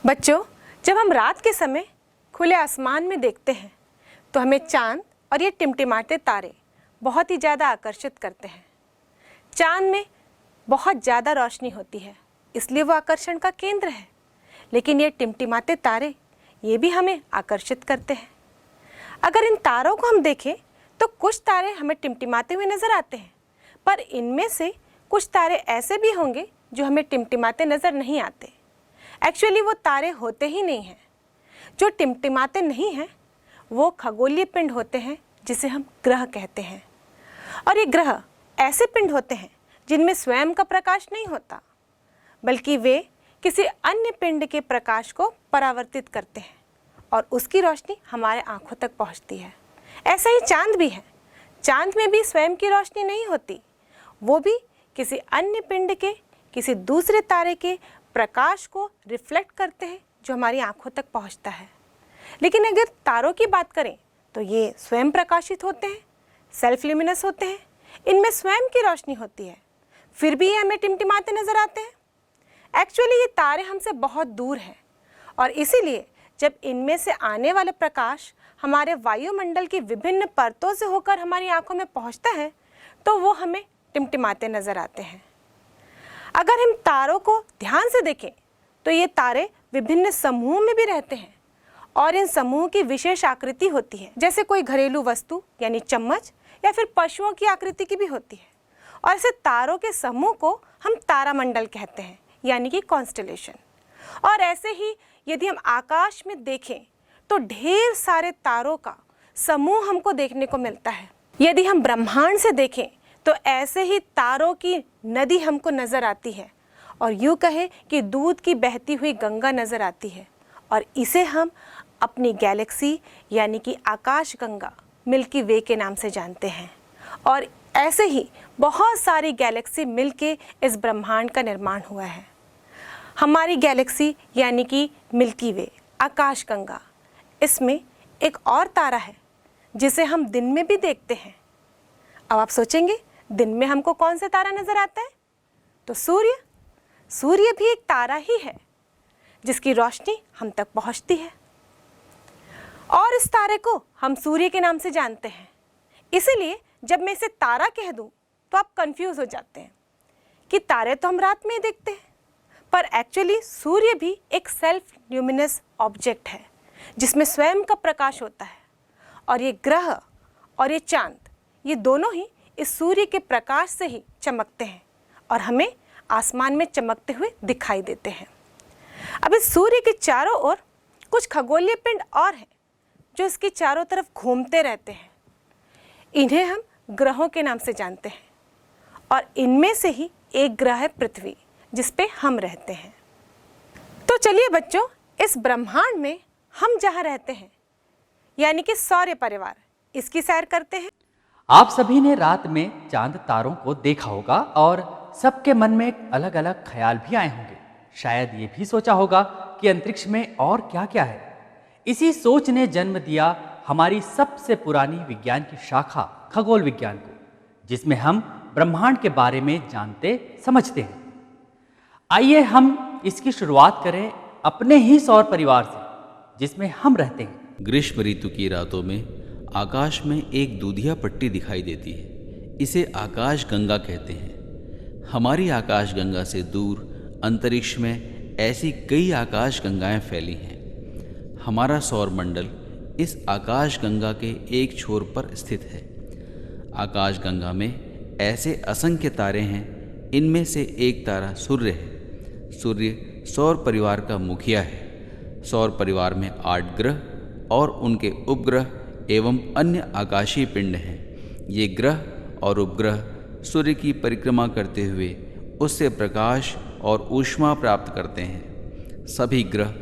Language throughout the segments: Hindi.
बच्चों, जब हम रात के समय खुले आसमान में देखते हैं तो हमें चांद और ये टिमटिमाते तारे बहुत ही ज़्यादा आकर्षित करते हैं। चांद में बहुत ज़्यादा रोशनी होती है, इसलिए वो आकर्षण का केंद्र है। लेकिन ये टिमटिमाते तारे ये भी हमें आकर्षित करते हैं। अगर इन तारों को हम देखें तो कुछ तारे हमें टिमटिमाते हुए नज़र आते हैं, पर इनमें से कुछ तारे ऐसे भी होंगे जो हमें टिमटिमाते नज़र नहीं आते। एक्चुअली वो तारे होते ही नहीं हैं। जो टिमटिमाते नहीं हैं वो खगोलीय पिंड होते हैं जिसे हम ग्रह कहते हैं। और ये ग्रह ऐसे पिंड होते हैं जिनमें स्वयं का प्रकाश नहीं होता, बल्कि वे किसी अन्य पिंड के प्रकाश को परावर्तित करते हैं और उसकी रोशनी हमारे आँखों तक पहुँचती है। ऐसा ही चांद भी है। चांद में भी स्वयं की रोशनी नहीं होती, वो भी किसी अन्य पिंड के, किसी दूसरे तारे के प्रकाश को रिफ्लेक्ट करते हैं जो हमारी आँखों तक पहुँचता है। लेकिन अगर तारों की बात करें तो ये स्वयं प्रकाशित होते हैं, सेल्फ ल्यूमिनस होते हैं, इनमें स्वयं की रोशनी होती है, फिर भी ये हमें टिमटिमाते नज़र आते हैं। एक्चुअली ये तारे हमसे बहुत दूर हैं और इसीलिए जब इनमें से आने वाला प्रकाश हमारे वायुमंडल की विभिन्न परतों से होकर हमारी आँखों में पहुँचता है तो वो हमें टिमटिमाते नज़र आते हैं। अगर हम तारों को ध्यान से देखें तो ये तारे विभिन्न समूहों में भी रहते हैं और इन समूह की विशेष आकृति होती है, जैसे कोई घरेलू वस्तु यानी चम्मच या फिर पशुओं की आकृति की भी होती है। और ऐसे तारों के समूह को हम तारामंडल कहते हैं, यानी कि कॉन्स्टेलेशन। और ऐसे ही यदि हम आकाश में देखें तो ढेर सारे तारों का समूह हमको देखने को मिलता है। यदि हम ब्रह्मांड से देखें तो ऐसे ही तारों की नदी हमको नज़र आती है और यूँ कहे कि दूध की बहती हुई गंगा नज़र आती है। और इसे हम अपनी गैलेक्सी यानी कि आकाश गंगा मिल्की वे के नाम से जानते हैं। और ऐसे ही बहुत सारी गैलेक्सी मिलके इस ब्रह्मांड का निर्माण हुआ है। हमारी गैलेक्सी यानी कि मिल्की वे, आकाश गंगा, इसमें एक और तारा है जिसे हम दिन में भी देखते हैं। अब आप सोचेंगे दिन में हमको कौन सा तारा नज़र आता है? तो सूर्य। सूर्य भी एक तारा ही है जिसकी रोशनी हम तक पहुंचती है और इस तारे को हम सूर्य के नाम से जानते हैं। इसीलिए जब मैं इसे तारा कह दूं तो आप कंफ्यूज हो जाते हैं कि तारे तो हम रात में ही देखते हैं, पर एक्चुअली सूर्य भी एक सेल्फ ल्यूमिनस ऑब्जेक्ट है जिसमें स्वयं का प्रकाश होता है। और ये ग्रह और ये चांद, ये दोनों ही इस सूर्य के प्रकाश से ही चमकते हैं और हमें आसमान में चमकते हुए दिखाई देते हैं। अब इस सूर्य के चारों ओर कुछ खगोलीय पिंड और हैं जो इसके चारों तरफ घूमते रहते हैं। इन्हें हम ग्रहों के नाम से जानते हैं और इनमें से ही एक ग्रह है पृथ्वी, जिस पे हम रहते हैं। तो चलिए बच्चों, इस ब्रह्मांड में हम जहाँ रहते हैं यानी कि सौर परिवार, इसकी सैर करते हैं। आप सभी ने रात में चांद तारों को देखा होगा और सबके मन में एक अलग अलग ख्याल भी आए होंगे। शायद ये भी सोचा होगा कि अंतरिक्ष में और क्या क्या है। इसी सोच ने जन्म दिया हमारी सबसे पुरानी विज्ञान की शाखा खगोल विज्ञान को, जिसमें हम ब्रह्मांड के बारे में जानते समझते हैं। आइए हम इसकी शुरुआत करें अपने ही सौर परिवार से, जिसमें हम रहते हैं। ग्रीष्म ऋतु की रातों में आकाश में एक दूधिया पट्टी दिखाई देती है। इसे आकाश गंगा कहते हैं। हमारी आकाश गंगा से दूर अंतरिक्ष में ऐसी कई आकाश गंगाएं फैली हैं। हमारा सौर मंडल इस आकाश गंगा के एक छोर पर स्थित है। आकाश गंगा में ऐसे असंख्य तारे हैं। इनमें से एक तारा सूर्य है। सूर्य सौर परिवार का मुखिया है। सौर परिवार में 8 ग्रह और उनके उपग्रह एवं अन्य आकाशीय पिंड हैं। ये ग्रह और उपग्रह सूर्य की परिक्रमा करते हुए उससे प्रकाश और ऊष्मा प्राप्त करते हैं। सभी ग्रह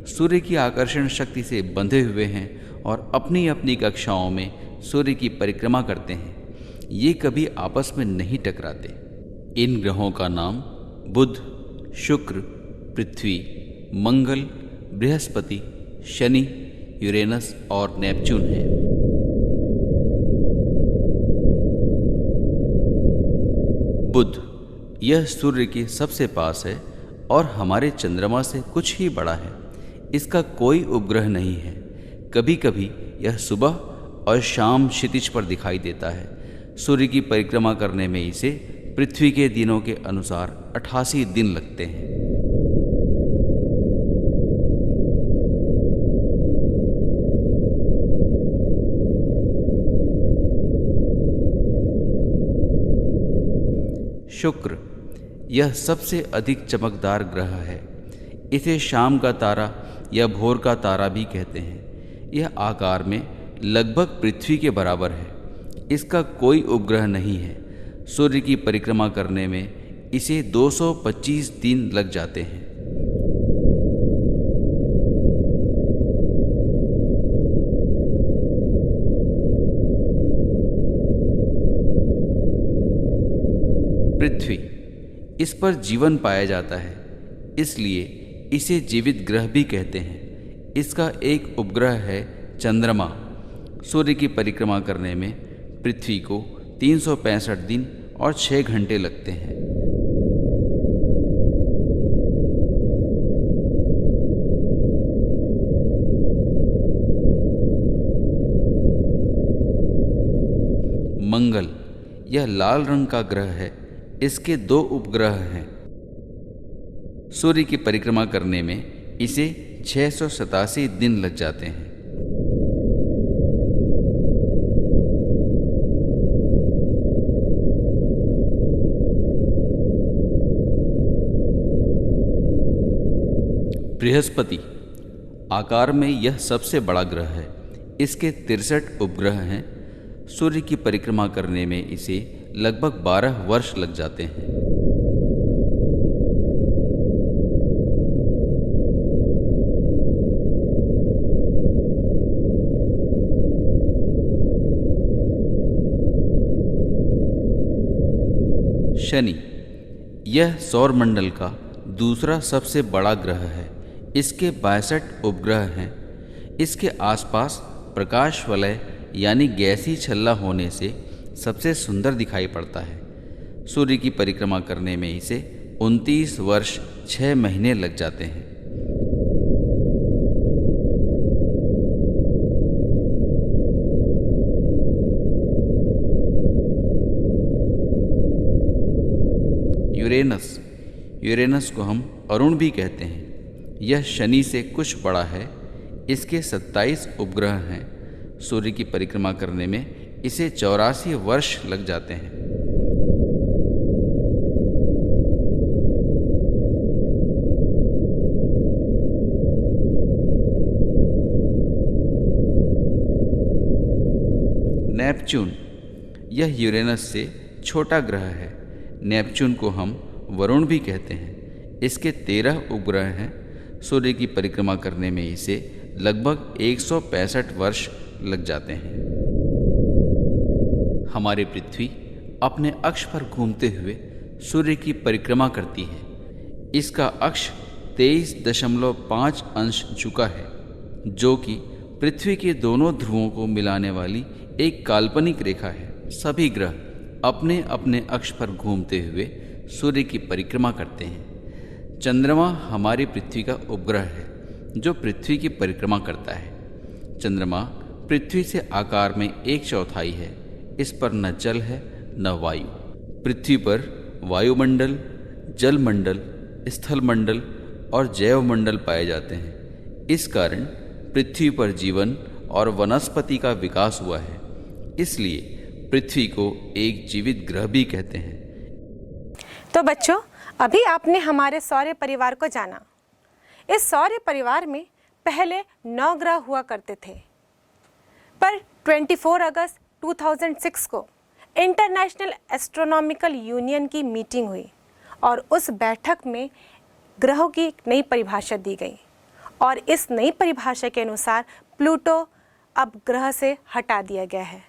सूर्य की आकर्षण शक्ति से बंधे हुए हैं और अपनी अपनी कक्षाओं में सूर्य की परिक्रमा करते हैं। ये कभी आपस में नहीं टकराते। इन ग्रहों का नाम बुध, शुक्र, पृथ्वी, मंगल, बृहस्पति, शनि, यूरेनस और नेपच्यून है। बुध यह सूर्य के सबसे पास है और हमारे चंद्रमा से कुछ ही बड़ा है। इसका कोई उपग्रह नहीं है। कभी कभी यह सुबह और शाम क्षितिज पर दिखाई देता है। सूर्य की परिक्रमा करने में इसे पृथ्वी के दिनों के अनुसार 88 दिन लगते हैं। शुक्र यह सबसे अधिक चमकदार ग्रह है। इसे शाम का तारा या भोर का तारा भी कहते हैं। यह आकार में लगभग पृथ्वी के बराबर है। इसका कोई उपग्रह नहीं है। सूर्य की परिक्रमा करने में इसे 225 दिन लग जाते हैं। पृथ्वी, इस पर जीवन पाया जाता है, इसलिए इसे जीवित ग्रह भी कहते हैं। इसका एक उपग्रह है चंद्रमा। सूर्य की परिक्रमा करने में पृथ्वी को 365 दिन और 6 घंटे लगते हैं। मंगल, यह लाल रंग का ग्रह है। इसके 2 उपग्रह हैं। सूर्य की परिक्रमा करने में इसे 687 दिन लग जाते हैं। बृहस्पति, आकार में यह सबसे बड़ा ग्रह है। इसके 63 उपग्रह हैं। सूर्य की परिक्रमा करने में इसे लगभग 12 वर्ष लग जाते हैं। शनि, यह सौरमंडल का दूसरा सबसे बड़ा ग्रह है। इसके 62 उपग्रह हैं। इसके आसपास प्रकाश वलय यानी गैसीय छल्ला होने से सबसे सुंदर दिखाई पड़ता है। सूर्य की परिक्रमा करने में इसे 29 वर्ष 6 महीने लग जाते हैं। यूरेनस, यूरेनस को हम अरुण भी कहते हैं। यह शनि से कुछ बड़ा है। इसके 27 उपग्रह हैं। सूर्य की परिक्रमा करने में इसे 84 वर्ष लग जाते हैं। नेपच्यून, यह यूरेनस से छोटा ग्रह है। नेपच्यून को हम वरुण भी कहते हैं। इसके 13 उपग्रह हैं। सूर्य की परिक्रमा करने में इसे लगभग 165 वर्ष लग जाते हैं। हमारी पृथ्वी अपने अक्ष पर घूमते हुए सूर्य की परिक्रमा करती है। इसका अक्ष 23.5 अंश झुका है, जो कि पृथ्वी के दोनों ध्रुवों को मिलाने वाली एक काल्पनिक रेखा है। सभी ग्रह अपने अपने अक्ष पर घूमते हुए सूर्य की परिक्रमा करते हैं। चंद्रमा हमारी पृथ्वी का उपग्रह है, जो पृथ्वी की परिक्रमा करता है। चंद्रमा पृथ्वी से आकार में 1/4 है। इस पर न जल है न वायु। पृथ्वी पर वायुमंडल, जलमंडल, स्थलमंडल और जैवमंडल पाए जाते हैं। इस कारण पृथ्वी पर जीवन और वनस्पति का विकास हुआ है। इसलिए पृथ्वी को एक जीवित ग्रह भी कहते हैं। तो बच्चों, अभी आपने हमारे सौर परिवार को जाना। इस सौर परिवार में पहले 9 ग्रह हुआ करते थे, पर 24 अगस्त 2006 को इंटरनेशनल एस्ट्रोनॉमिकल यूनियन की मीटिंग हुई और उस बैठक में ग्रहों की नई परिभाषा दी गई और इस नई परिभाषा के अनुसार प्लूटो अब ग्रह से हटा दिया गया है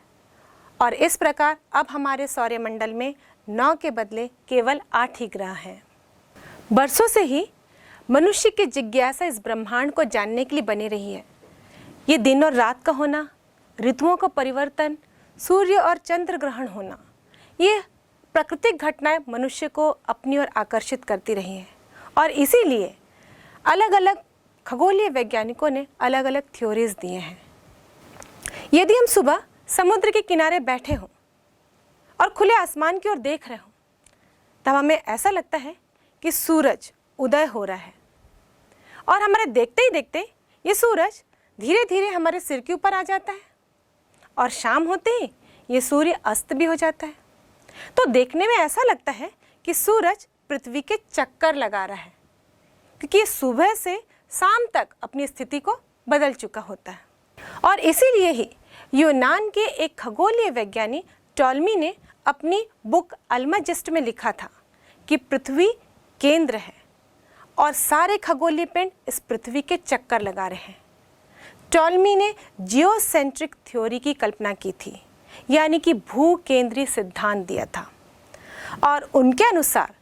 और इस प्रकार अब हमारे सौरमंडल में 9 के बदले केवल 8 ही ग्रह हैं। बरसों से ही मनुष्य की जिज्ञासा इस ब्रह्मांड को जानने के लिए बनी रही है। ये दिन और रात का होना, ऋतुओं का परिवर्तन, सूर्य और चंद्र ग्रहण होना, ये प्राकृतिक घटनाएं मनुष्य को अपनी ओर आकर्षित करती रही हैं और इसीलिए अलग अलग खगोलीय वैज्ञानिकों ने अलग अलग थ्योरीज दिए हैं। यदि हम सुबह समुद्र के किनारे बैठे हों और खुले आसमान की ओर देख रहे हों, तब हमें ऐसा लगता है कि सूरज उदय हो रहा है, और हमारे देखते ही देखते ये सूरज धीरे धीरे हमारे सिर के ऊपर आ जाता है, और शाम होते ही ये सूर्य अस्त भी हो जाता है। तो देखने में ऐसा लगता है कि सूरज पृथ्वी के चक्कर लगा रहा है, क्योंकि ये सुबह से शाम तक अपनी स्थिति को बदल चुका होता है। और इसीलिए ही यूनान के एक खगोलीय वैज्ञानिक टॉलमी ने अपनी बुक अल्माजिस्ट में लिखा था कि पृथ्वी केंद्र है और सारे खगोलीय पिंड इस पृथ्वी के चक्कर लगा रहे हैं। टॉलमी ने जियोसेंट्रिक थ्योरी की कल्पना की थी, यानी कि भू केंद्रीय सिद्धांत दिया था, और उनके अनुसार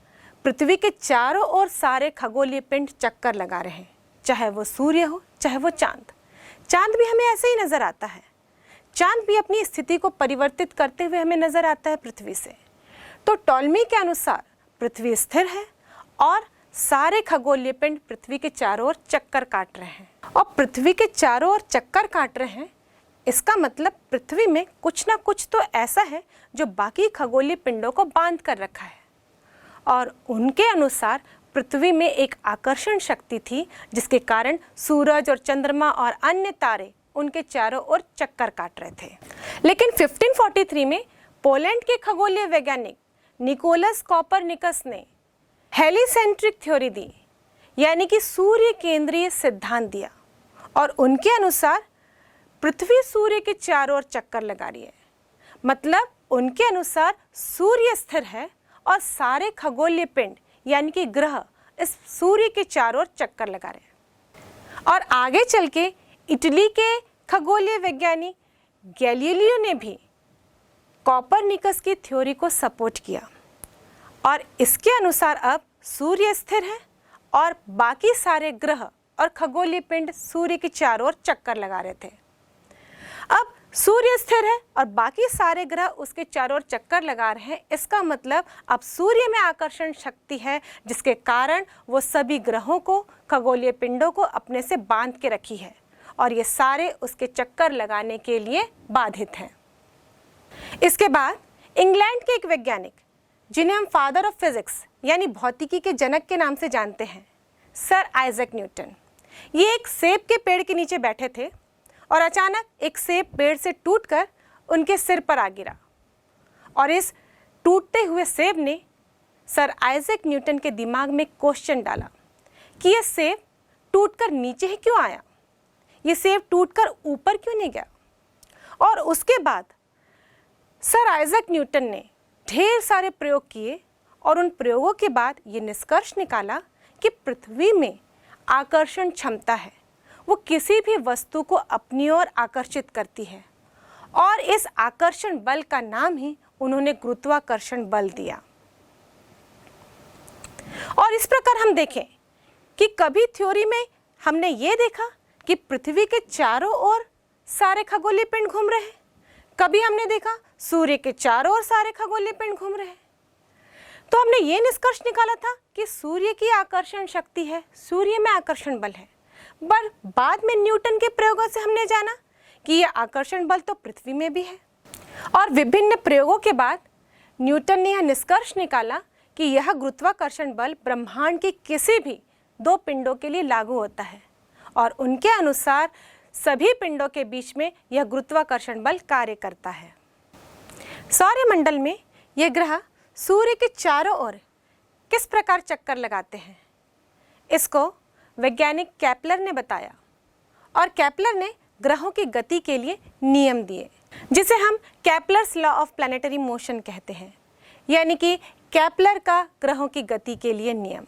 पृथ्वी के चारों ओर सारे खगोलीय पिंड चक्कर लगा रहे हैं, चाहे वो सूर्य हो चाहे वो चांद। चांद भी हमें ऐसे ही नजर आता है। चांद भी अपनी स्थिति को परिवर्तित करते हुए हमें नजर आता है पृथ्वी से। तो टॉलमी के अनुसार पृथ्वी स्थिर है और सारे खगोलीय पिंड पृथ्वी के चारों ओर चक्कर काट रहे हैं। और पृथ्वी के चारों ओर चक्कर काट रहे हैं, इसका मतलब पृथ्वी में कुछ ना कुछ तो ऐसा है जो बाकी खगोलीय पिंडों को बांध कर रखा है। और उनके अनुसार पृथ्वी में एक आकर्षण शक्ति थी, जिसके कारण सूरज और चंद्रमा और अन्य तारे उनके चारों ओर चक्कर काट रहे थे। लेकिन 1543 में पोलैंड के खगोलीय वैज्ञानिक निकोलस कोपरनिकस ने हेलिसेंट्रिक थ्योरी दी, यानी कि सूर्य केंद्रीय सिद्धांत दिया, और उनके अनुसार पृथ्वी सूर्य के चारों ओर चक्कर लगा रही है। मतलब उनके अनुसार सूर्य स्थिर है और सारे खगोलीय पिंड यानी कि ग्रह इस सूर्य के चारों ओर चक्कर लगा रहे हैं। और आगे चल के इटली के खगोलीय वैज्ञानिक गैलीलियो ने भी कोपरनिकस की थ्योरी को सपोर्ट किया, और इसके अनुसार अब सूर्य स्थिर है और बाकी सारे ग्रह और खगोलीय पिंड सूर्य के चारों ओर चक्कर लगा रहे थे। अब सूर्य स्थिर है और बाकी सारे ग्रह उसके चारों ओर चक्कर लगा रहे हैं, इसका मतलब अब सूर्य में आकर्षण शक्ति है, जिसके कारण वो सभी ग्रहों को, खगोलीय पिंडों को अपने से बांध के रखी है, और ये सारे उसके चक्कर लगाने के लिए बाधित हैं। इसके बाद इंग्लैंड के एक वैज्ञानिक, जिन्हें हम फादर ऑफ फिजिक्स यानी भौतिकी के जनक के नाम से जानते हैं, सर आइजैक न्यूटन, ये एक सेब के पेड़ के नीचे बैठे थे और अचानक एक सेब पेड़ से टूटकर उनके सिर पर आ गिरा, और इस टूटते हुए सेब ने सर आइजैक न्यूटन के दिमाग में क्वेश्चन डाला कि यह सेब टूटकर नीचे ही क्यों आया, ये सेब टूटकर ऊपर क्यों नहीं गया। और उसके बाद सर आइजैक न्यूटन ने ढेर सारे प्रयोग किए, और उन प्रयोगों के बाद ये निष्कर्ष निकाला कि पृथ्वी में आकर्षण क्षमता है, वो किसी भी वस्तु को अपनी ओर आकर्षित करती है, और इस आकर्षण बल का नाम ही उन्होंने गुरुत्वाकर्षण बल दिया। और इस प्रकार हम देखें कि कभी थ्योरी में हमने ये देखा कि पृथ्वी के चारों ओर सारे खगोलीय पिंड घूम रहे हैं, कभी हमने देखा सूर्य के चारों ओर सारे खगोलीय पिंड घूम रहे हैं। तो हमने ये निष्कर्ष निकाला था कि सूर्य की आकर्षण शक्ति है, सूर्य में आकर्षण बल है, पर बाद में न्यूटन के प्रयोगों से हमने जाना कि यह आकर्षण बल तो पृथ्वी में भी है। और विभिन्न प्रयोगों के बाद न्यूटन ने यह निष्कर्ष निकाला कि यह गुरुत्वाकर्षण बल ब्रह्मांड के किसी भी दो पिंडों के लिए लागू होता है, और उनके अनुसार सभी पिंडों के बीच में यह गुरुत्वाकर्षण बल कार्य करता है। सौरमंडल में ये ग्रह सूर्य के चारों ओर किस प्रकार चक्कर लगाते हैं, इसको वैज्ञानिक केपलर ने बताया, और केपलर ने ग्रहों की गति के लिए नियम दिए, जिसे हम Kepler's law of planetary motion कहते हैं, यानी कि केपलर का ग्रहों की गति के लिए नियम।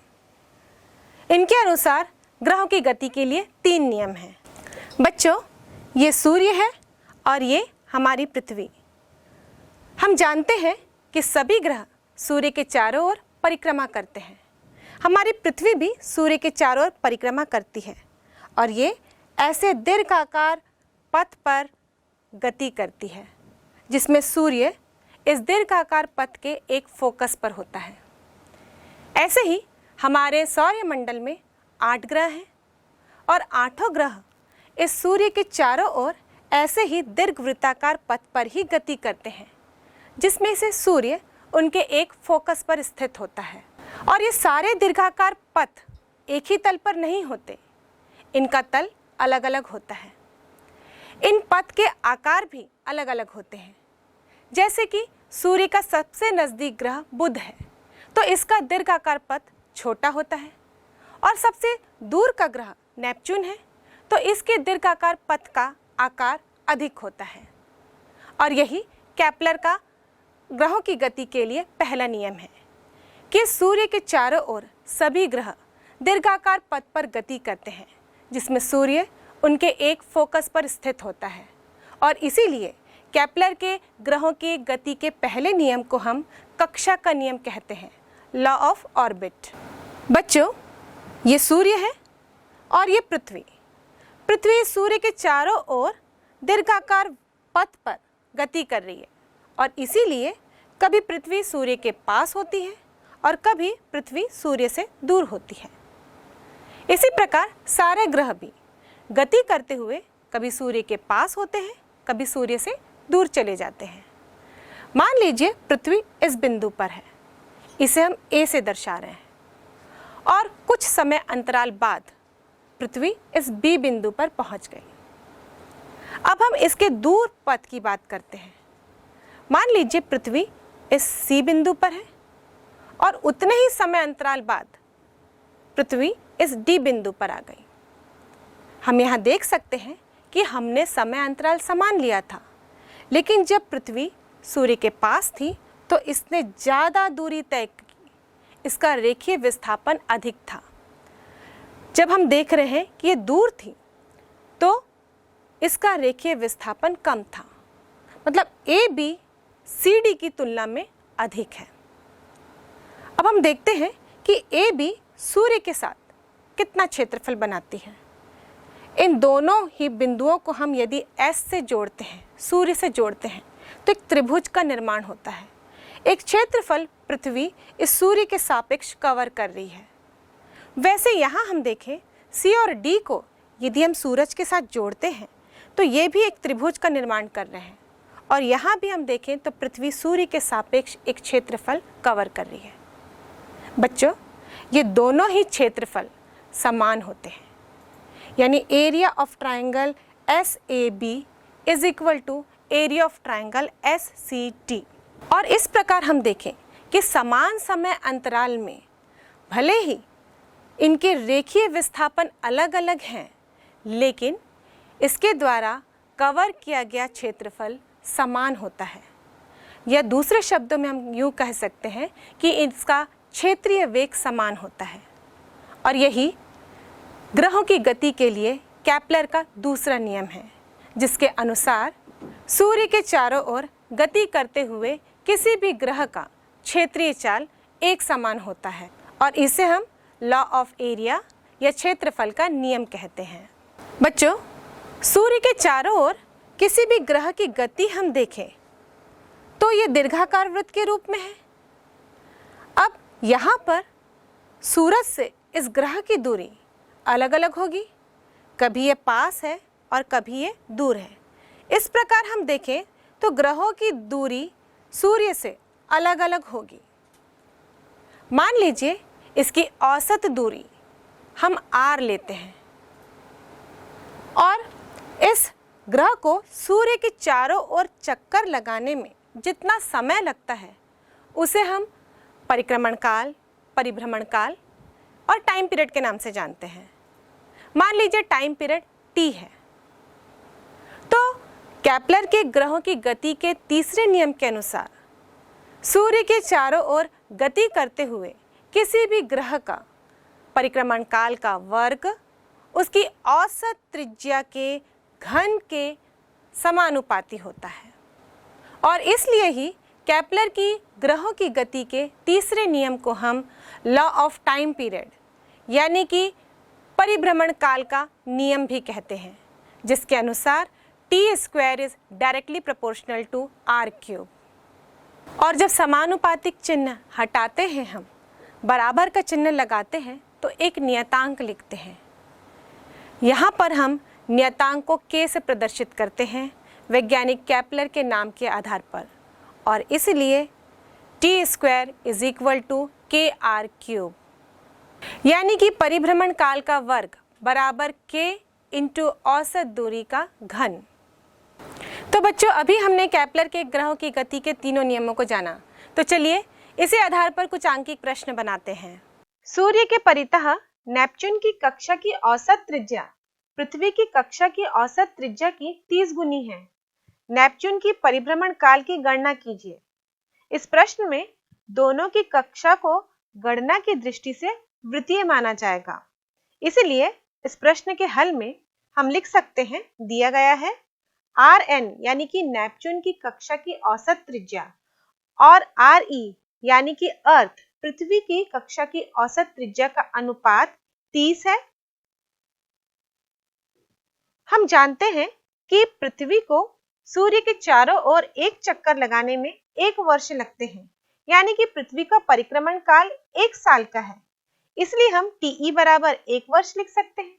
इनके अनुसार ग्रहों की गति के लिए 3 नियम हैं। बच्चों, ये सूर्य है और ये हमारी पृथ्वी। हम जानते हैं कि सभी ग्रह सूर्य के चारों ओर परिक्रमा करते हैं। हमारी पृथ्वी भी सूर्य के चारों ओर परिक्रमा करती है, और ये ऐसे दीर्घाकार पथ पर गति करती है, जिसमें सूर्य इस दीर्घाकार पथ के एक फोकस पर होता है। ऐसे ही हमारे सौरमंडल में 8 ग्रह हैं, और 8 ग्रह इस सूर्य के चारों ओर ऐसे ही दीर्घवृत्ताकार पथ पर ही गति करते हैं, जिसमें से सूर्य उनके एक फोकस पर स्थित होता है। और ये सारे दीर्घाकार पथ एक ही तल पर नहीं होते, इनका तल अलग अलग होता है। इन पथ के आकार भी अलग अलग होते हैं। जैसे कि सूर्य का सबसे नज़दीक ग्रह बुध है, तो इसका दीर्घाकार पथ छोटा होता है, और सबसे दूर का ग्रह नेपच्यून है, तो इसके दीर्घाकार पथ का आकार अधिक होता है। और यही केपलर का ग्रहों की गति के लिए पहला नियम है कि सूर्य के चारों ओर सभी ग्रह दीर्घाकार पथ पर गति करते हैं, जिसमें सूर्य उनके एक फोकस पर स्थित होता है। और इसीलिए केपलर के ग्रहों की गति के पहले नियम को हम कक्षा का नियम कहते हैं, लॉ ऑफ ऑर्बिट। बच्चों, ये सूर्य है और ये पृथ्वी। पृथ्वी सूर्य के चारों ओर दीर्घाकार पथ पर गति कर रही है, और इसीलिए कभी पृथ्वी सूर्य के पास होती है और कभी पृथ्वी सूर्य से दूर होती है। इसी प्रकार सारे ग्रह भी गति करते हुए कभी सूर्य के पास होते हैं, कभी सूर्य से दूर चले जाते हैं। मान लीजिए पृथ्वी इस बिंदु पर है, इसे हम ए से दर्शा रहे हैं, और कुछ समय अंतराल बाद पृथ्वी इस बी बिंदु पर पहुंच गई। अब हम इसके दूर पथ की बात करते हैं। मान लीजिए पृथ्वी इस सी बिंदु पर है, और उतने ही समय अंतराल बाद पृथ्वी इस डी बिंदु पर आ गई। हम यहाँ देख सकते हैं कि हमने समय अंतराल समान लिया था, लेकिन जब पृथ्वी सूर्य के पास थी तो इसने ज़्यादा दूरी तय की। इसका रेखीय विस्थापन अधिक था। जब हम देख रहे हैं कि ये दूर थी तो इसका रेखीय विस्थापन कम था, मतलब ए बी सी डी की तुलना में अधिक है। अब हम देखते हैं कि ए बी सूर्य के साथ कितना क्षेत्रफल बनाती है। इन दोनों ही बिंदुओं को हम यदि एस से जोड़ते हैं, सूर्य से जोड़ते हैं, तो एक त्रिभुज का निर्माण होता है। एक क्षेत्रफल पृथ्वी इस सूर्य के सापेक्ष कवर कर रही है। वैसे यहाँ हम देखें सी और डी को यदि हम सूरज के साथ जोड़ते हैं तो ये भी एक त्रिभुज का निर्माण कर रहे हैं, और यहाँ भी हम देखें तो पृथ्वी सूर्य के सापेक्ष एक क्षेत्रफल कवर कर रही है। बच्चों, ये दोनों ही क्षेत्रफल समान होते हैं, यानी area of triangle S A B is equal to area of triangle S C T. और इस प्रकार हम देखें कि समान समय अंतराल में भले ही इनके रेखीय विस्थापन अलग अलग हैं, लेकिन इसके द्वारा कवर किया गया क्षेत्रफल समान होता है। या दूसरे शब्दों में हम यूँ कह सकते हैं कि इसका क्षेत्रीय वेग समान होता है। और यही ग्रहों की गति के लिए केपलर का दूसरा नियम है, जिसके अनुसार सूर्य के चारों ओर गति करते हुए किसी भी ग्रह का क्षेत्रीय चाल एक समान होता है, और इसे हम लॉ ऑफ एरिया या क्षेत्रफल का नियम कहते हैं। बच्चों, सूर्य के चारों ओर किसी भी ग्रह की गति हम देखें तो ये दीर्घाकार वृत्त के रूप में है। अब यहाँ पर सूरज से इस ग्रह की दूरी अलग अलग होगी, कभी ये पास है और कभी ये दूर है। इस प्रकार हम देखें तो ग्रहों की दूरी सूर्य से अलग अलग होगी। मान लीजिए इसकी औसत दूरी हम r लेते हैं, और इस ग्रह को सूर्य के चारों ओर चक्कर लगाने में जितना समय लगता है उसे हम परिक्रमण काल, परिभ्रमण काल और टाइम पीरियड के नाम से जानते हैं। मान लीजिए टाइम पीरियड t है, तो केपलर के ग्रहों की गति के तीसरे नियम के अनुसार सूर्य के चारों ओर गति करते हुए किसी भी ग्रह का परिक्रमण काल का वर्ग उसकी औसत त्रिज्या के घन के समानुपाती होता है। और इसलिए ही केपलर की ग्रहों की गति के तीसरे नियम को हम लॉ ऑफ टाइम पीरियड यानी कि परिभ्रमण काल का नियम भी कहते हैं, जिसके अनुसार t² is directly proportional to r³। और जब समानुपातिक चिन्ह हटाते हैं, हम बराबर का चिन्ह लगाते हैं तो एक नियतांक लिखते हैं। यहाँ पर हम नियतांक को k से प्रदर्शित करते हैं वैज्ञानिक केपलर के नाम के आधार पर, और इसलिए t square is equal to kr cube, यानी कि परिभ्रमण काल का वर्ग बराबर k इंटू औसत दूरी का घन। तो बच्चों, अभी हमने केपलर के ग्रहों की गति के तीनों नियमों को जाना, तो चलिए इसी आधार पर कुछ आंकिक प्रश्न बनाते हैं। सूर्य के परितः नेपच्यून की कक्षा की औसत त्रिज्या पृथ्वी की कक्षा की औसत त्रिज्या की 30 गुनी है। नेपच्यून की परिभ्रमण काल की गणना कीजिए। इस प्रश्न में दोनों की कक्षा को गणना की दृष्टि से वृत्तीय माना जाएगा, इसलिए इस प्रश्न के हल में हम लिख सकते हैं, दिया गया है Rn यानी कि नेपच्यून की कक्षा की औसत त्रिज्या और Re यानी कि अर्थ पृथ्वी की कक्षा की औसत त्रिज्या का अनुपात 30 है। हम जानते हैं कि पृथ्वी को सूर्य के चारों ओर एक चक्कर लगाने में 1 वर्ष लगते हैं, यानी कि पृथ्वी का परिक्रमण काल 1 साल का है, इसलिए हम Te बराबर 1 वर्ष लिख सकते हैं।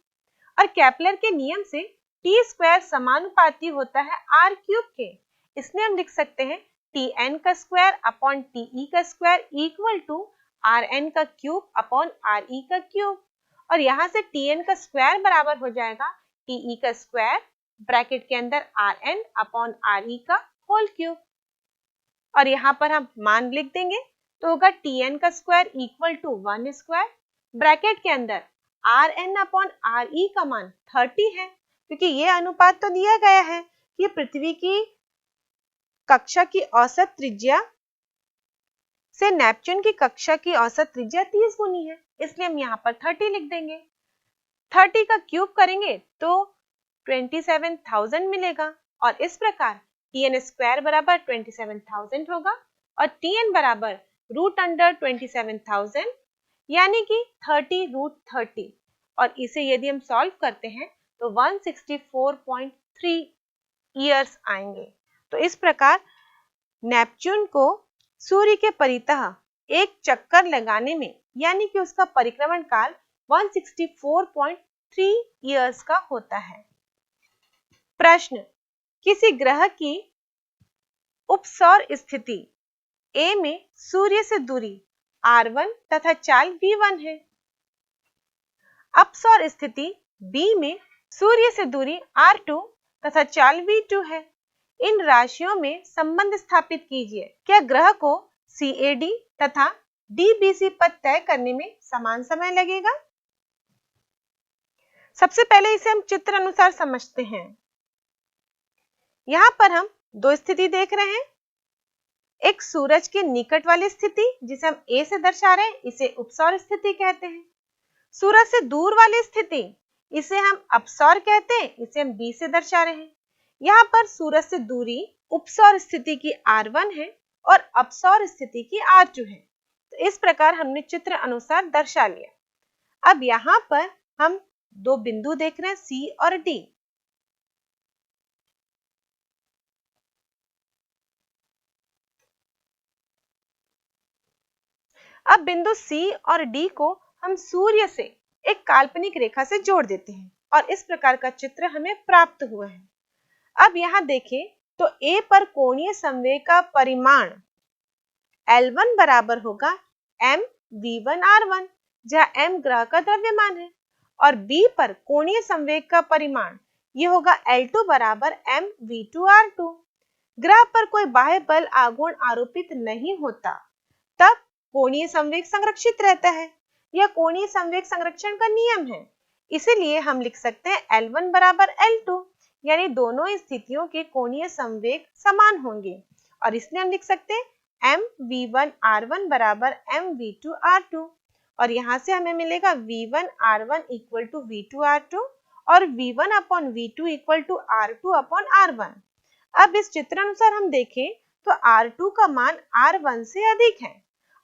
और केपलर के नियम से टी स्क्वायर समानुपाती होता है r क्यूब के, इसलिए हम लिख सकते हैं Tn का स्क्वायर अपॉन Te का स्क्वायर इक्वल टू Rn का क्यूब अपॉन Re का क्यूब, और यहाँ से Tn का स्क्वायर बराबर हो जाएगा Te का स्क्वायर ब्रैकेट के अंदर Rn अपॉन Re का होल क्यूब, और यहाँ पर हम मान लिख देंगे तो होगा Tn का square equal to 1 square bracket के अंदर Rn अपॉन Re का मान 30 है, क्योंकि ये अनुपात तो दिया गया है कि पृथ्वी की कक्षा की औसत त्रिज्या से नेपच्यून की कक्षा की औसत त्रिज्या 30 गुनी है, इसलिए हम यहाँ पर 30 लिख देंगे। 30 का क्यूब करेंगे तो 27,000 मिलेगा, और इस प्रकार Tn स्क्वायर बराबर 27,000 होगा और Tn बराबर रूट अंडर 27,000 यानी कि 30 रूट 30, और इसे यदि हम सॉल्व करते हैं तो 164.3 ईयर्स आएंगे। तो इस प्रकार नेपच्यून को सूर्य के परितः एक चक्कर लगाने में, यानी कि उसका परिक्रमण काल 164.3 ईयर्स का होता है। प्रश्न, किसी ग्रह की उपसौर स्थिति A में सूर्य से दूरी R1 तथा चाल V1 है। अपसौर स्थिति B में सूर्य से दूरी R2 तथा चाल V2 है। इन राशियों में संबंध स्थापित कीजिए। क्या ग्रह को CAD तथा DBC पथ तय करने में समान समय लगेगा? सबसे पहले इसे हम चित्र अनुसार समझते हैं। यहाँ पर हम दो स्थिति देख रहे हैं। एक सूरज के निकट वाली स्थिति जिसे हम A से दर्शा रहे हैं, इसे उपसौर स्थिति कहते हैं। सूरज से दूर वाली स्थिति इसे हम अपसौर कहते हैं, इसे हम B से दर्शा रहे हैं। यहाँ पर सूरज से दूरी उपसौर स्थिति की R1 है और अपसौर स्थिति की R2 है। तो इस प्रकार हमने चित्र अनुसार दर्शा लिया। अब यहाँ पर हम दो बिंदु देख रहे हैं, C और D। अब बिंदु C और D को हम सूर्य से एक काल्पनिक रेखा से जोड़ देते हैं और इस प्रकार का चित्र हमें प्राप्त हुआ है। अब यहाँ देखें तो A पर कोणीय संवेग का परिमाण L1 बराबर होगा mv1r1, जहाँ m ग्रह का द्रव्यमान है, और B पर कोणीय संवेग का परिमाण ये होगा L2 बराबर mv2r2। ग्रह पर कोई बाह्य बल आघूर्ण आरोपित नहीं होता, तब कोणीय संवेग संरक्षित रहता है। यह कोणीय संवेग संरक्षण का नियम है, इसीलिए हम लिख सकते हैं L1 बराबर L2, यानी दोनों स्थितियों के कोणीय संवेग समान होंगे, और इसलिए हम लिख सकते हैं mv1r1 बराबर mv2r2, और यहाँ से हमें मिलेगा v1r1 इक्वल टू v2r2 और v1 upon v2 equal to r2 upon r1। अब इस चित्र अनुसार हम देखें तो R2 का मान R1 से अधिक है,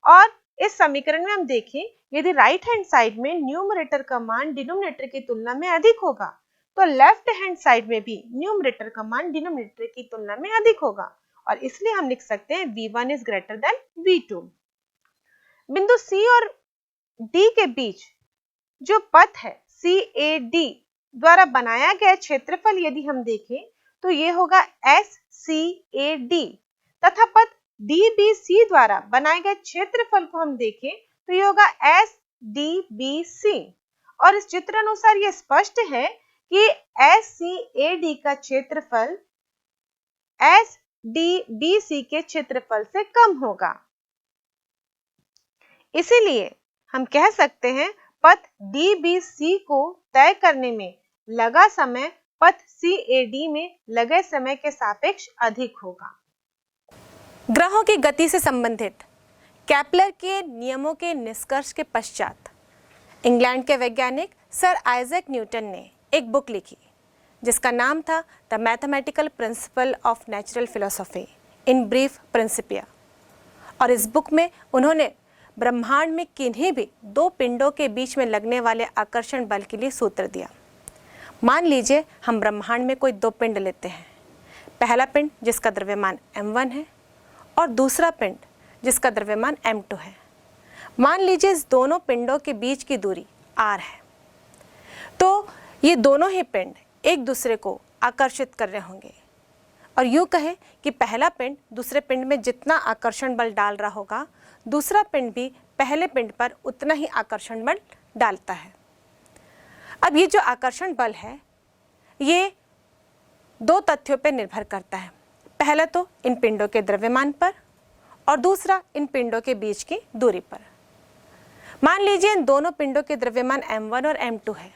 और इस समीकरण में हम देखें यदि राइट हैंड साइड में न्यूमरेटर का मान डिनोमिनेटर की तुलना में अधिक होगा तो लेफ्ट हैंड साइड में भी न्यूमरेटर का मान डिनोमिनेटर की तुलना में अधिक होगा, और इसलिए हम लिख सकते हैं v1 is greater than v2। बिंदु C और D के बीच जो पथ है CAD द्वारा बनाया गया क्षेत्रफल यदि हम देखें तो ये होगा SCAD तथा पथ DBC द्वारा बनाए गए क्षेत्रफल को हम देखें तो ये होगा SDBC। और इस चित्र अनुसार ये स्पष्ट है कि SCAD का क्षेत्रफल SDBC के क्षेत्रफल से कम होगा। इसीलिए हम कह सकते हैं पथ DBC को तय करने में लगा समय पथ CAD में लगे समय के सापेक्ष अधिक होगा। ग्रहों की गति से संबंधित केपलर के नियमों के निष्कर्ष के पश्चात इंग्लैंड के वैज्ञानिक सर आइजैक न्यूटन ने एक बुक लिखी जिसका नाम था the mathematical principle of natural philosophy in brief Principia. और इस बुक में उन्होंने ब्रह्मांड में किन्हीं भी दो पिंडों के बीच में लगने वाले आकर्षण बल के लिए सूत्र दिया। मान लीजिए हम ब्रह्मांड में कोई दो पिंड लेते हैं, पहला पिंड जिसका द्रव्यमान m1 है और दूसरा पिंड जिसका द्रव्यमान m2 है। मान लीजिए इस दोनों पिंडों के बीच की दूरी r है, तो ये दोनों ही पिंड एक दूसरे को आकर्षित कर रहे होंगे और यूँ कहें कि पहला पिंड दूसरे पिंड में जितना आकर्षण बल डाल रहा होगा दूसरा पिंड भी पहले पिंड पर उतना ही आकर्षण बल डालता है। अब ये जो आकर्षण बल है ये दो तथ्यों पर निर्भर करता है, पहला तो इन पिंडों के द्रव्यमान पर और दूसरा इन पिंडों के बीच की दूरी पर। मान लीजिए इन दोनों पिंडों के द्रव्यमान m1 और m2 है,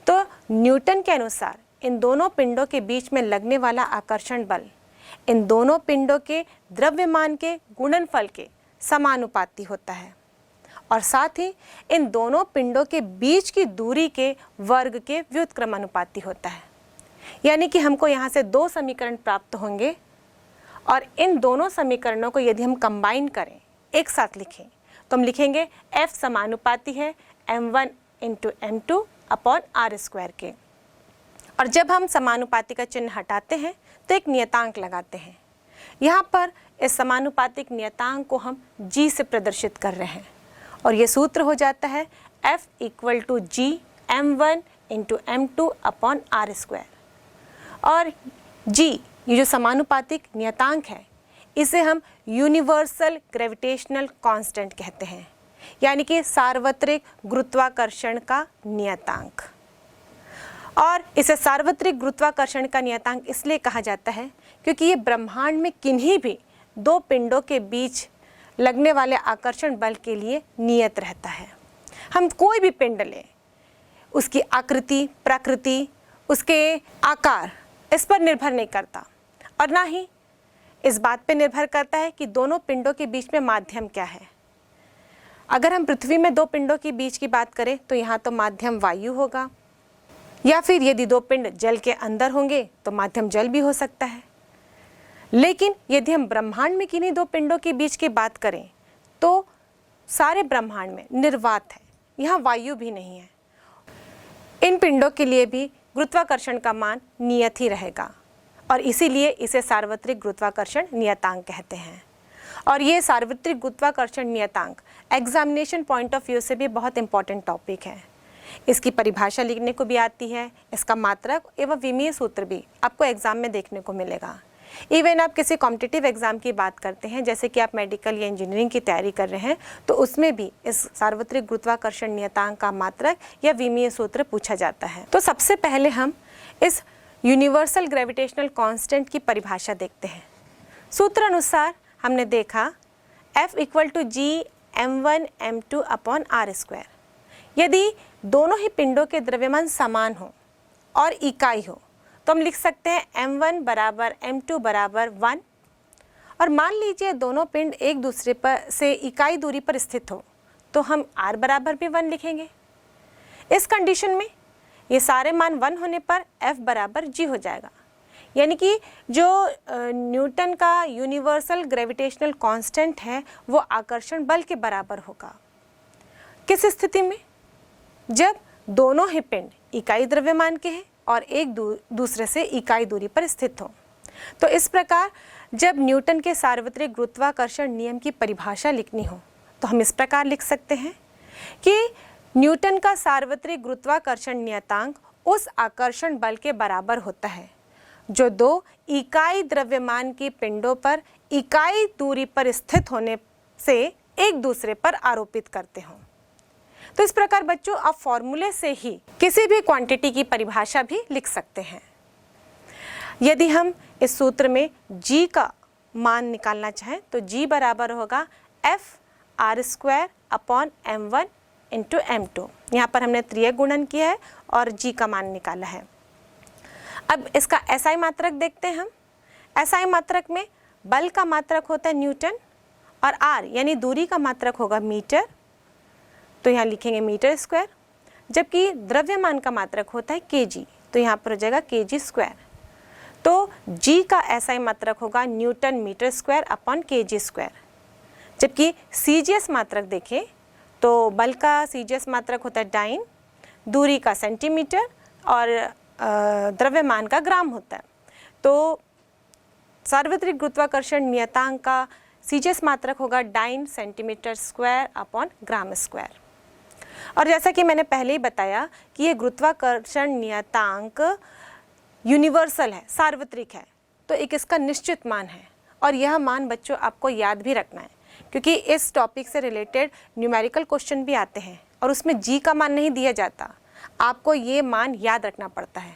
तो न्यूटन के अनुसार इन दोनों पिंडों के बीच में लगने वाला आकर्षण बल इन दोनों पिंडों के द्रव्यमान के गुणनफल के समानुपाती होता है और साथ ही इन दोनों पिंडों के बीच की दूरी के वर्ग के व्युत्क्रमानुपाती होता है। यानी कि हमको यहाँ से दो समीकरण प्राप्त होंगे और इन दोनों समीकरणों को यदि हम कंबाइन करें, एक साथ लिखें, तो हम लिखेंगे F समानुपाती है m1 into m2 upon r square के। और जब हम समानुपाती का चिन्ह हटाते हैं तो एक नियतांक लगाते हैं। यहाँ पर इस समानुपातिक नियतांक को हम g से प्रदर्शित कर रहे हैं और ये सूत्र हो जाता है F equal to G m1 into m2 upon r square. और g ये जो समानुपातिक नियतांक है इसे हम यूनिवर्सल ग्रेविटेशनल कांस्टेंट कहते हैं, यानी कि सार्वत्रिक गुरुत्वाकर्षण का नियतांक। और इसे सार्वत्रिक गुरुत्वाकर्षण का नियतांक इसलिए कहा जाता है क्योंकि ये ब्रह्मांड में किन्हीं भी दो पिंडों के बीच लगने वाले आकर्षण बल के लिए नियत रहता है। हम कोई भी पिंड लें, उसकी आकृति, प्रकृति, उसके आकार इस पर निर्भर नहीं करता और ना ही इस बात पर निर्भर करता है कि दोनों पिंडों के बीच में माध्यम क्या है। अगर हम पृथ्वी में दो पिंडों के बीच की बात करें तो यहाँ तो माध्यम वायु होगा, या फिर यदि दो पिंड जल के अंदर होंगे तो माध्यम जल भी हो सकता है। लेकिन यदि हम ब्रह्मांड में किन्हीं दो पिंडों के बीच की बात करें तो सारे ब्रह्मांड में निर्वात है, यहाँ वायु भी नहीं है। इन पिंडों के लिए भी गुरुत्वाकर्षण का मान नियत ही रहेगा और इसीलिए इसे सार्वत्रिक गुरुत्वाकर्षण नियतांक कहते हैं। और ये सार्वत्रिक गुरुत्वाकर्षण नियतांक एग्जामिनेशन पॉइंट ऑफ व्यू से भी बहुत इंपॉर्टेंट टॉपिक है। इसकी परिभाषा लिखने को भी आती है, इसका मात्रक एवं विमीय सूत्र भी आपको एग्जाम में देखने को मिलेगा। इवन आप किसी कॉम्पिटिटिव एग्जाम की बात करते हैं, जैसे कि आप मेडिकल या इंजीनियरिंग की तैयारी कर रहे हैं, तो उसमें भी इस सार्वत्रिक गुरुत्वाकर्षण नियतांक का मात्रक या विमीय सूत्र पूछा जाता है। तो सबसे पहले हम इस यूनिवर्सल ग्रेविटेशनल कांस्टेंट की परिभाषा देखते हैं। सूत्र अनुसार हमने देखा F equal to G m1 m2 upon r square. यदि दोनों ही पिंडों के द्रव्यमान समान हो और इकाई हो तो हम लिख सकते हैं m1 बराबर m2 बराबर 1। और मान लीजिए दोनों पिंड एक दूसरे पर से इकाई दूरी पर स्थित हो तो हम r बराबर भी 1 लिखेंगे। इस कंडीशन में ये सारे मान 1 होने पर F बराबर G हो जाएगा, यानी कि जो न्यूटन का यूनिवर्सल ग्रेविटेशनल कांस्टेंट है वो आकर्षण बल के बराबर होगा। किस स्थिति में? जब दोनों ही पिंड इकाई द्रव्यमान के हैं और एक दूसरे से इकाई दूरी पर स्थित हो। तो इस प्रकार जब न्यूटन के सार्वत्रिक गुरुत्वाकर्षण नियम की परिभाषा लिखनी हो तो हम इस प्रकार लिख सकते हैं कि न्यूटन का सार्वत्रिक गुरुत्वाकर्षण नियतांक उस आकर्षण बल के बराबर होता है जो दो इकाई द्रव्यमान की पिंडों पर इकाई दूरी पर स्थित होने से एक दूसरे पर आरोपित करते हों। तो इस प्रकार बच्चों आप फॉर्मूले से ही किसी भी क्वांटिटी की परिभाषा भी लिख सकते हैं। यदि हम इस सूत्र में g का मान निकालना चाहें तो g बराबर होगा F(r²) upon m1 into m2। यहाँ पर हमने त्रियक गुणन किया है और g का मान निकाला है। अब इसका SI मात्रक देखते हैं हम। SI मात्रक में बल का मात्रक होता है न्यूटन और r यानी दूरी का मात्रक होगा मीटर, तो यहाँ लिखेंगे मीटर स्क्वायर। जबकि द्रव्यमान का मात्रक होता है kg, तो यहाँ पर हो जाएगा kg स्क्वायर। तो g का SI मात्रक होगा newton metre square upon kg square. जबकि CGS मात्रक देखें तो बल का CGS मात्रक होता है डाइन, दूरी का सेंटीमीटर और द्रव्यमान का ग्राम होता है। तो सार्वत्रिक गुरुत्वाकर्षण नियतांक का CGS मात्रक होगा dyne centimetre square upon gram square. और जैसा कि मैंने पहले ही बताया कि ये गुरुत्वाकर्षण नियतांक यूनिवर्सल है, सार्वत्रिक है, तो एक इसका निश्चित मान है और यह मान बच्चों आपको याद भी रखना है, क्योंकि इस टॉपिक से रिलेटेड न्यूमेरिकल क्वेश्चन भी आते हैं और उसमें g का मान नहीं दिया जाता, आपको ये मान याद रखना पड़ता है।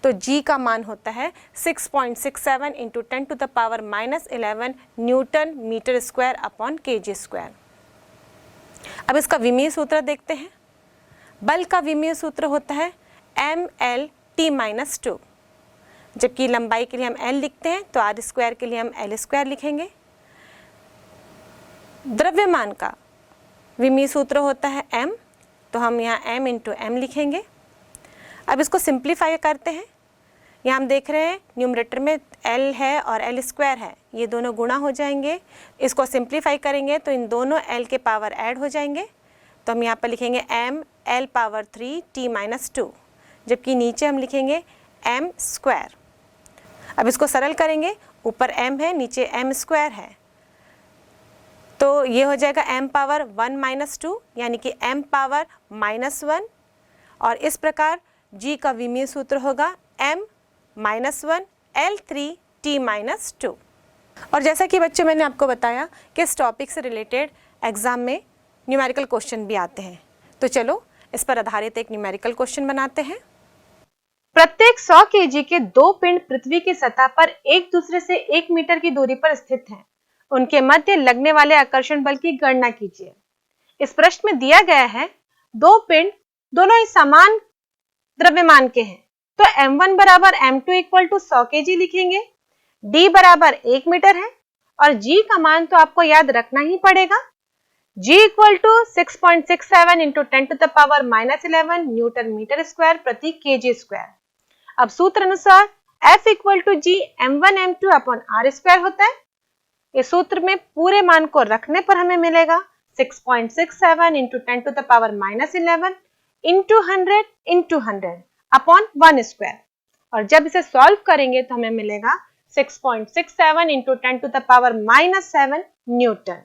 तो g का मान होता है 6.67 into 10⁻⁻11 newton metre square upon kg square. अब इसका विमीय सूत्र देखते हैं। बल का विमीय सूत्र होता है mL(T)-2। जबकि लंबाई के लिए हम L लिखते हैं तो r² के लिए हम L² लिखेंगे। द्रव्यमान का विमीय सूत्र होता है m, तो हम यहाँ m इंटू m लिखेंगे। अब इसको सिंप्लीफाई करते हैं। यहाँ हम देख रहे हैं न्यूमरेटर में L है और L² है, ये दोनों गुणा हो जाएंगे। इसको सिंप्लीफाई करेंगे तो इन दोनों L के पावर ऐड हो जाएंगे, तो हम यहाँ पर लिखेंगे m L⁻³ T-2, जबकि नीचे हम लिखेंगे m²। अब इसको सरल करेंगे, ऊपर m है नीचे m² है, तो ये हो जाएगा m⁻1-2 यानी कि m⁻−1। और इस प्रकार g का विमीय सूत्र होगा m-1 L3T-2। और जैसा कि बच्चों मैंने आपको बताया कि इस टॉपिक से रिलेटेड एग्जाम में न्यूमेरिकल क्वेश्चन भी आते हैं, तो चलो इस पर आधारित एक न्यूमेरिकल क्वेश्चन बनाते हैं। प्रत्येक 100 kg के दो पिंड पृथ्वी की सतह पर एक दूसरे से 1 मीटर की दूरी पर स्थित हैं। उनके मध्य लगने वाले आकर्षण बल की गणना कीजिए। इस प्रश्न में दिया गया है दो पिंड दोनों ही समान द्रव्यमान के हैं, तो m1 बराबर m2 इक्वल टू 100 kg लिखेंगे, d बराबर 1 मीटर है और g का मान तो आपको याद रखना ही पड़ेगा। g equal to 6.67 into 10⁻⁻11 newton metre square प्रति kg स्क्वायर। अब सूत्र अनुसार F equal to g m1 m2 upon r² होता है। इस सूत्र में पूरे मान को रखने पर हमें मिलेगा 6.67 इंटू 10⁻⁻11 इंटू 100 इंटू 100 अपॉन 1²। और जब इसे सॉल्व करेंगे तो हमें मिलेगा 6.67 इंटू 10⁻⁷ न्यूटन।